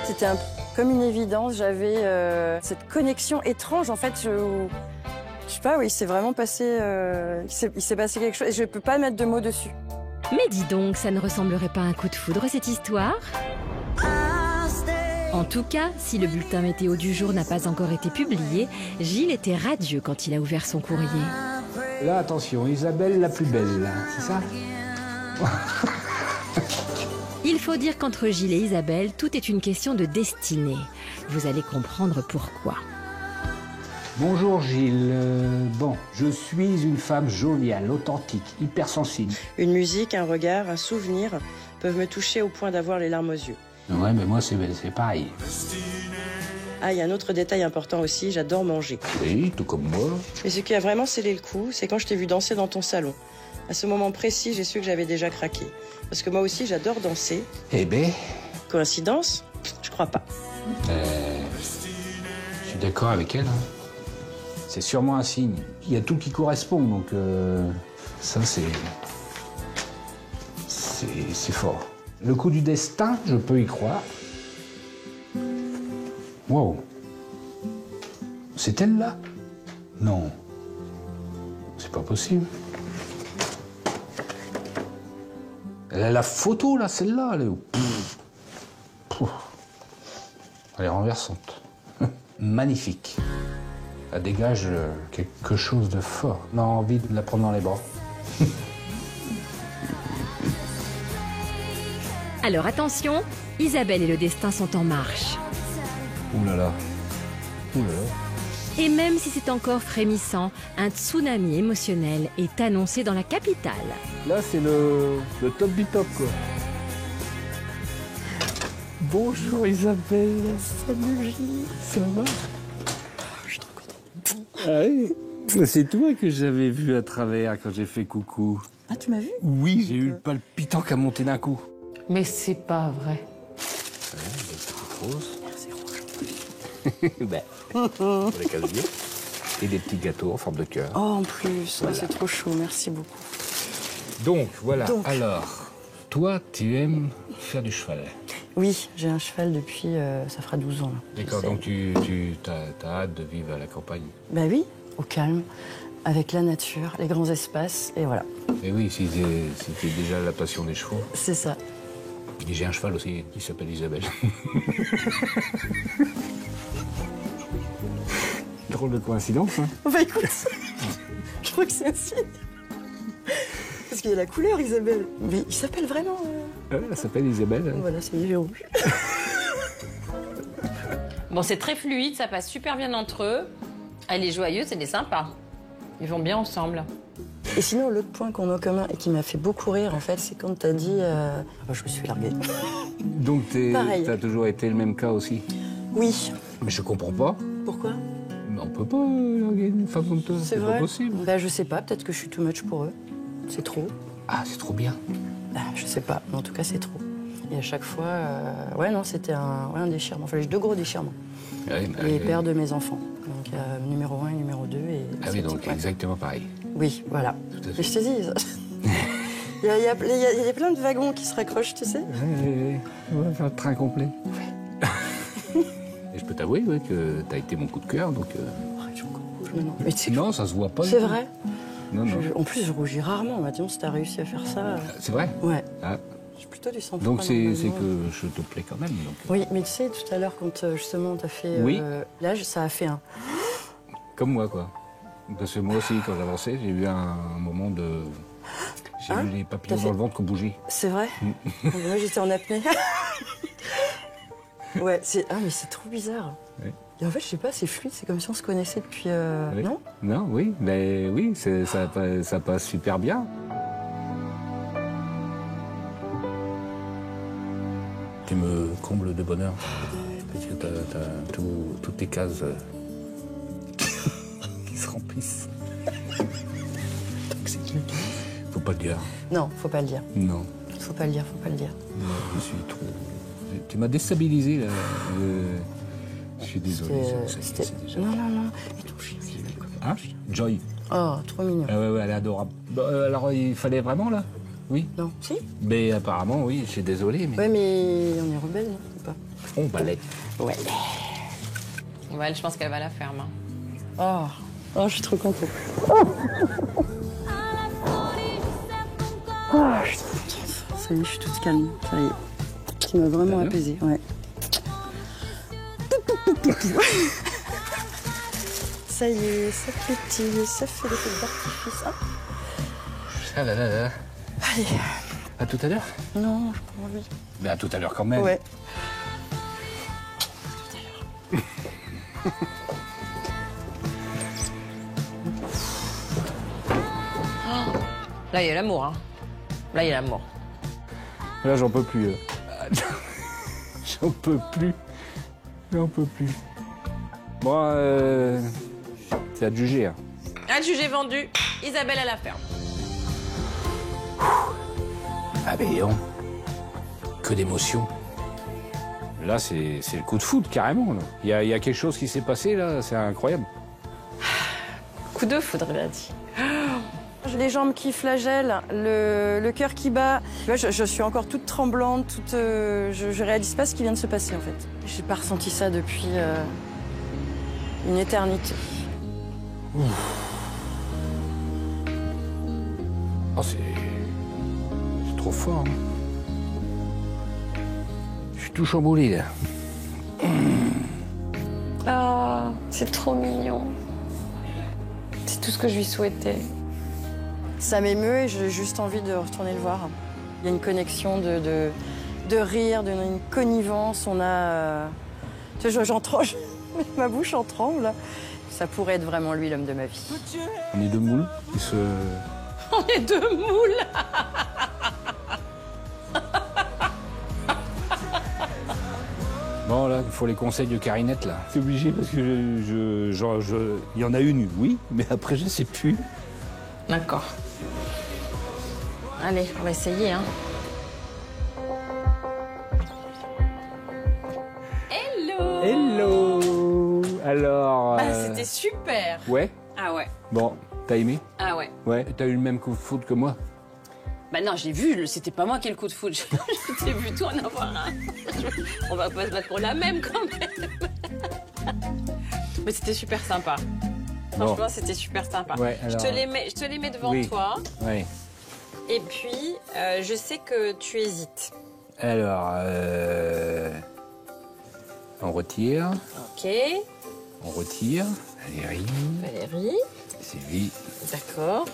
C'était comme une évidence. J'avais cette connexion étrange. En fait, je sais pas, oui, il s'est vraiment passé... il s'est passé quelque chose et je peux pas mettre de mots dessus. Mais dis donc, ça ne ressemblerait pas à un coup de foudre, cette histoire ? En tout cas, si le bulletin météo du jour n'a pas encore été publié, Gilles était radieux quand il a ouvert son courrier. Là, attention, Isabelle la plus belle, c'est ça? Il faut dire qu'entre Gilles et Isabelle, tout est une question de destinée. Vous allez comprendre pourquoi. Bonjour Gilles. Bon, je suis une femme joviale, authentique, hypersensible. Une musique, un regard, un souvenir peuvent me toucher au point d'avoir les larmes aux yeux. Ouais, mais moi, c'est pareil. Ah, il y a un autre détail important aussi, j'adore manger. Oui, tout comme moi. Mais ce qui a vraiment scellé le coup, c'est quand je t'ai vu danser dans ton salon. À ce moment précis, j'ai su que j'avais déjà craqué. Parce que moi aussi, j'adore danser. Eh ben... Coïncidence? Je crois pas. Je suis d'accord avec elle. C'est sûrement un signe. Il y a tout qui correspond, donc... ça, c'est fort. Le coup du destin, je peux y croire. Wow. C'est elle, là? Non. C'est pas possible. Elle a la photo, là, celle-là. Elle est où? Elle est renversante. Magnifique. Elle dégage quelque chose de fort. On a envie de la prendre dans les bras. Alors attention, Isabelle et le destin sont en marche. Ouh là là. Ouh là là. Et même si c'est encore frémissant, un tsunami émotionnel est annoncé dans la capitale. Là, c'est le top du top, quoi. Bonjour Isabelle. Salut Gilles. Ça va? Je suis trop contente. Ah oui. C'est toi que j'avais vu à travers quand j'ai fait coucou. Ah, tu m'as vu? Oui, j'ai eu le palpitant qui a monté d'un coup. Mais c'est pas vrai. C'est rouge. Ben, pour les casiers. Et des petits gâteaux en forme de cœur. Oh, en plus, voilà. C'est trop chaud, merci beaucoup. Donc, voilà. Alors, toi, tu aimes faire du cheval? Oui, j'ai un cheval depuis, ça fera 12 ans. D'accord, donc tu as hâte de vivre à la campagne? Ben oui, au calme, avec la nature, les grands espaces, et voilà. Et oui, c'était déjà la passion des chevaux. C'est ça. Et j'ai un cheval aussi qui s'appelle Isabelle. Drôle de coïncidence. Hein. Bah écoute, je crois que c'est un signe. Parce qu'il y a la couleur, Isabelle. Mais il s'appelle vraiment... Elle s'appelle Isabelle. Voilà, c'est il est rouge. Bon, c'est très fluide, ça passe super bien entre eux. Elle est joyeuse, elle est sympa. Ils vont bien ensemble. Et sinon, l'autre point qu'on a en commun et qui m'a fait beaucoup rire, en fait, c'est quand t'as dit... Oh, je me suis larguée. Donc t'as toujours été le même cas aussi? Oui. Mais je comprends pas. Pourquoi? On peut pas larguer une femme comme toi, c'est pas possible. Bah, je sais pas, peut-être que je suis too much pour eux. C'est trop. Ah, c'est trop bien. Bah, je sais pas, mais en tout cas, c'est trop. Et à chaque fois, ouais, non, c'était un déchirement. Enfin, j'ai 2 gros déchirements. Ouais, les pères de mes enfants. Donc, numéro 1 et numéro 2. Et ah oui, donc exactement pareil. Oui, voilà. Mais je te dis, il y a plein de wagons qui se raccrochent, tu sais. On va faire le train complet. Et je peux t'avouer que t'as été mon coup de cœur, donc... Arrête, je suis encore rouge maintenant. Mais non, ça se voit pas. C'est vrai. Non. En plus, je rougis rarement. Maintenant, si t'as réussi à faire ça... C'est vrai? Ouais. Ah. J'ai plutôt du sang-froid. Donc c'est que je te plais quand même. Donc. Oui, mais tu sais, tout à l'heure, quand justement t'as fait l'âge, ça a fait un... Comme moi, quoi. Parce que moi aussi, quand j'avançais, j'ai eu un moment de... J'ai eu les papillons dans le ventre qui ont bougé. C'est vrai? Moi, j'étais en apnée. Ouais, mais c'est trop bizarre. Oui. Et en fait, je sais pas, c'est fluide, c'est comme si on se connaissait depuis... Oui. Non? Non, oui, mais oui, ça passe super bien. Tu me combles de bonheur, parce que t'as toutes tes cases qui se remplissent. Faut pas le dire. Non, faut pas le dire. Non. Faut pas le dire, faut pas le dire. Non, je suis trop... Tu m'as déstabilisé, là. Je suis désolé. Non. Et ton chien, hein? Joy. Oh, trop mignon. Ah ouais, elle est adorable. Alors, il fallait vraiment, là? Oui. Non, si. Mais apparemment, oui, je suis désolé, mais... Ouais, mais on est rebelle, non? Ou pas? On balai. Ouais. Ouais, je pense qu'elle va la faire, hein. Oh, je suis trop contente. Je suis trop contente. Ça y est, je suis toute calme. Ça y est. Qui m'a vraiment apaisée, ouais. Ça y est, ça pétille, ça fait des feux d'artifice. Ah là là là. Allez. À tout à l'heure? Non, j'ai pas envie. Mais à tout à l'heure quand même. Ouais. Là, il y a l'amour, hein. Là, il y a l'amour. Là, j'en peux plus. J'en peux plus. Bon, c'est à juger. Hein. Adjugé vendu, Isabelle à la ferme. Ah ben non. Que d'émotion. Là, c'est le coup de foudre, carrément. Il y a quelque chose qui s'est passé, là, c'est incroyable. Coup de foudre, il a dit. J'ai les jambes qui flagellent, le cœur qui bat. Je suis encore toute tremblante, je réalise pas ce qui vient de se passer, en fait. J'ai pas ressenti ça depuis une éternité. Oh, c'est trop fort. Hein. Je suis tout chamboulé, là. Ah, c'est trop mignon. C'est tout ce que je lui souhaitais. Ça m'émeut et j'ai juste envie de retourner le voir. Il y a une connexion de rire, une connivence. On a... ma bouche en tremble. Ça pourrait être vraiment lui, l'homme de ma vie. On est deux moules qui se... On est deux moules. Bon, là, il faut les conseils de Karinette, là. C'est obligé parce que il y en a une, oui, mais après, je sais plus. D'accord. Allez, on va essayer, hein. Hello. Hello. Alors... c'était super. Ouais? Ah ouais. Bon, t'as aimé? Ah ouais. Ouais, t'as eu le même coup de foudre que moi? Bah non, j'ai vu, c'était pas moi qui ai le coup de foudre. J'ai vu toi en avoir un. On va pas se battre pour la même quand même. Mais c'était super sympa. Franchement, bon. C'était super sympa. Ouais, alors... je te les mets devant toi. Oui. Et puis, je sais que tu hésites. Alors, on retire. Ok. On retire. Valérie. Valérie. Sylvie. D'accord.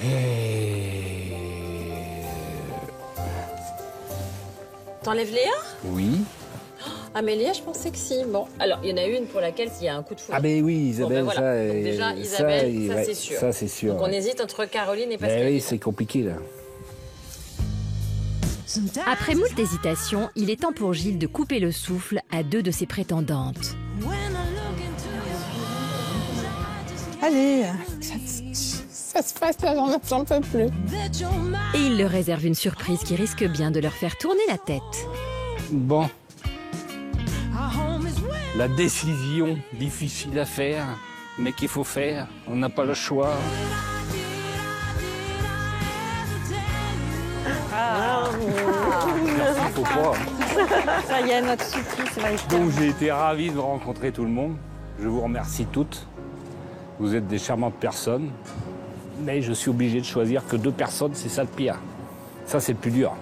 Et... T'enlèves Léa? Oui. Ah mais Léa, je pensais que si. Bon, alors il y en a une pour laquelle il y a un coup de foudre. Ah ben oui, Isabelle, bon, ben, voilà. ça... Donc, déjà, Isabelle, ça, ouais, c'est sûr. Ça c'est sûr. Donc on hésite entre Caroline et Pascaline. Ben oui, c'est compliqué là. Après moult hésitations, il est temps pour Gilles de couper le souffle à 2 de ses prétendantes. Allez, ça se passe là, j'en peux plus. Et il leur réserve une surprise qui risque bien de leur faire tourner la tête. Bon. La décision difficile à faire, mais qu'il faut faire. On n'a pas le choix. Merci, faut pas. Ça y est, notre surprise va être... Donc j'ai été ravi de rencontrer tout le monde. Je vous remercie toutes. Vous êtes des charmantes personnes. Mais je suis obligé de choisir que 2 personnes, c'est ça le pire. Ça, c'est le plus dur.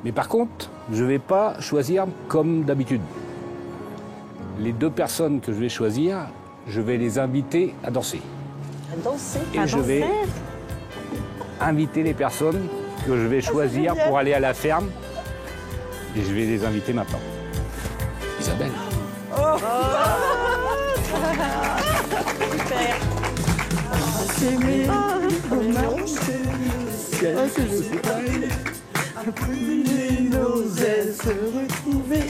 Mais par contre, je ne vais pas choisir comme d'habitude. Les 2 personnes que je vais choisir, je vais les inviter à danser. À danser? Et je vais inviter les personnes que je vais choisir pour aller à la ferme. Et je vais les inviter maintenant. Isabelle. Oh. Super. S'aimer, brûler nos ailes, se retrouver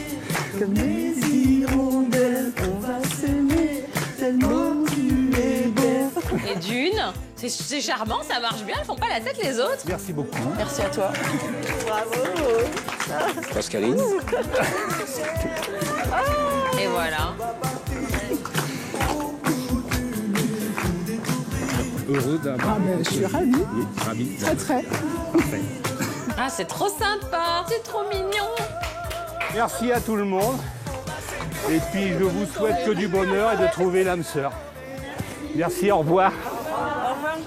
comme des hirondelles. On va s'aimer tellement tu es belle. Et d'une, c'est charmant, ça marche bien, elles font pas la tête les autres. Merci beaucoup. Merci à toi. Bravo. Pascaline. Et voilà. Heureux d'avoir... Ah ben, je suis ravie. Oui, ravi. Très. Parfait. Ah, c'est trop sympa, c'est trop mignon. Merci à tout le monde. Et puis, je vous souhaite que du bonheur et de trouver l'âme sœur. Merci, au revoir. Au revoir.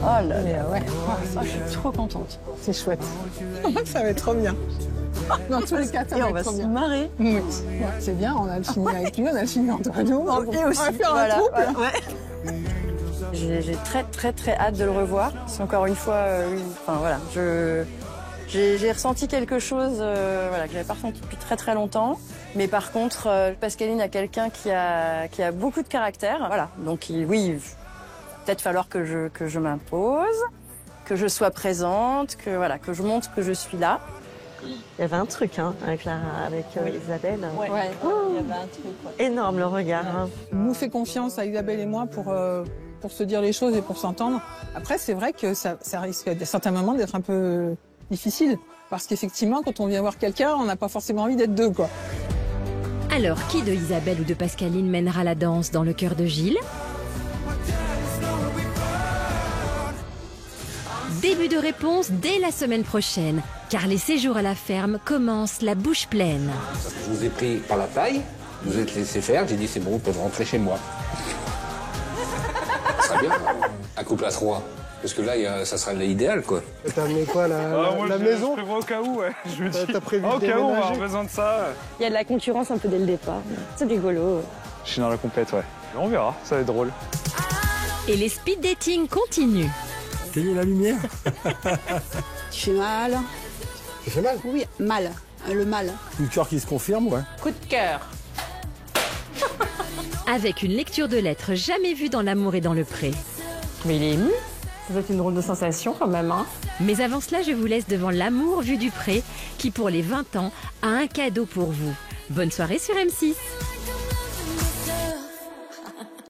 Oh là là. Ouais. Je suis trop contente. C'est chouette. Ça va être trop bien. Dans tous les cas, ça va être trop bien. On va se marrer. Oui. Ouais, c'est bien, on a fini avec lui, on a fini entre nous. Et aussi, on va faire un couple. Ouais. J'ai très hâte de le revoir. C'est encore une fois, oui. Enfin voilà, j'ai ressenti quelque chose, voilà, que j'avais pas ressenti depuis très longtemps. Mais par contre, Pascaline a quelqu'un qui a beaucoup de caractère. Voilà, donc oui, peut-être falloir que je m'impose, que je sois présente, que voilà, que je montre que je suis là. Il y avait un truc hein, avec Isabelle. Ouais. Oh, il y avait un truc. Ouais. Énorme le regard. Hein. On nous fait confiance à Isabelle et moi pour se dire les choses et pour s'entendre. Après, c'est vrai que ça risque à certains moments d'être un peu difficile. Parce qu'effectivement, quand on vient voir quelqu'un, on n'a pas forcément envie d'être 2, quoi. Alors, qui de Isabelle ou de Pascaline mènera la danse dans le cœur de Gilles? Début de réponse dès la semaine prochaine, car les séjours à la ferme commencent la bouche pleine. Je vous ai pris par la taille, vous vous êtes laissé faire, j'ai dit c'est bon, vous pouvez rentrer chez moi. Ça serait bien, un couple à 3. Parce que là, ça serait l'idéal, quoi. T'as amené quoi, la maison? Je prévois au cas où, ouais. Je me dis, t'as prévu au cas où, on va avoir déménager besoin de ça. Il y a de la concurrence un peu dès le départ. C'est rigolo. Je suis dans la compète, ouais. On verra, ça va être drôle. Et les speed dating continuent. Quelle est la lumière? Tu fais mal. Ça fait mal? Oui, mal. Le mal. Le cœur qui se confirme, ouais. Coup de cœur. Avec une lecture de lettres jamais vue dans l'amour et dans le pré. Mais il est ému. Ça doit être une drôle de sensation quand même, hein. Mais avant cela, je vous laisse devant l'amour vu du pré, qui pour les 20 ans a un cadeau pour vous. Bonne soirée sur M6.